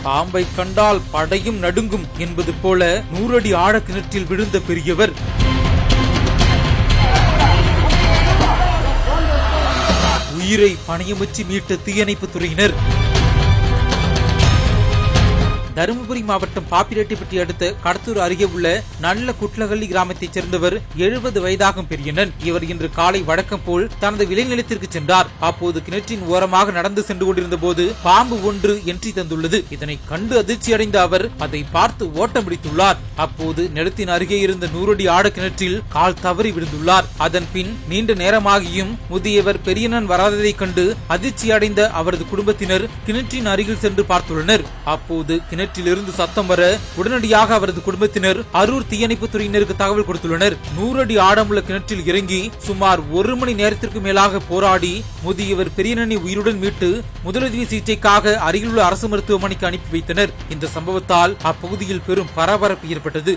பாம்பை கண்டால் படையும் நடுங்கும் என்பது போல 100 அடி ஆழ கிணற்றில் விழுந்த பெரியவர் உயிரை பணயம் வச்சு மீட்ட தீயணைப்புத் துறையினர். தருமபுரி மாவட்டம் பாப்பிரெட்டிப்பட்டி அடுத்த கடத்தூர் அருகே உள்ள நல்ல குட்லகல்லி கிராமத்தைச் சேர்ந்தவர் 70 வயதாகும் பெரியண்ணன். இவர் இன்று காலை வழக்கம் போல் தனது விளைநிலத்திற்கு சென்றார். அப்போது கிணற்றின் ஓரமாக நடந்து சென்று கொண்டிருந்த போது பாம்பு ஒன்று என்ட்ரி தந்துள்ளது. இதனை கண்டு அதிர்ச்சியடைந்த அவர் அதை பார்த்து ஓட்டம் பிடித்துள்ளார். அப்போது நிலத்தின் அருகே இருந்த 100 அடி ஆழ கிணற்றில் கால் தவறி விழுந்துள்ளார். அதன் பின் நீண்ட நேரமாகியும் முதியவர் பெரியண்ணன் வராததை கண்டு அதிர்ச்சியடைந்த அவரது குடும்பத்தினர் கிணற்றின் அருகில் சென்று பார்த்துள்ளனர். அப்போது கிணற்றிலிருந்து சத்தம் வர உடனடியாக அவரது குடும்பத்தினர் அரூர் தீயணைப்பு துறையினருக்கு தகவல் கொடுத்துள்ளனர். 100 அடி ஆழமுள்ள கிணற்றில் இறங்கி சுமார் 1 மணி நேரத்திற்கு மேலாக போராடி முதியவர் பெரியண்ணனை உயிருடன் மீட்டு முதலுதவி சிகிச்சைக்காக அருகிலுள்ள அரசு மருத்துவமனைக்கு அனுப்பி வைத்தனர். இந்த சம்பவத்தால் அப்பகுதியில் பெரும் பரபரப்பு ஏற்பட்டது.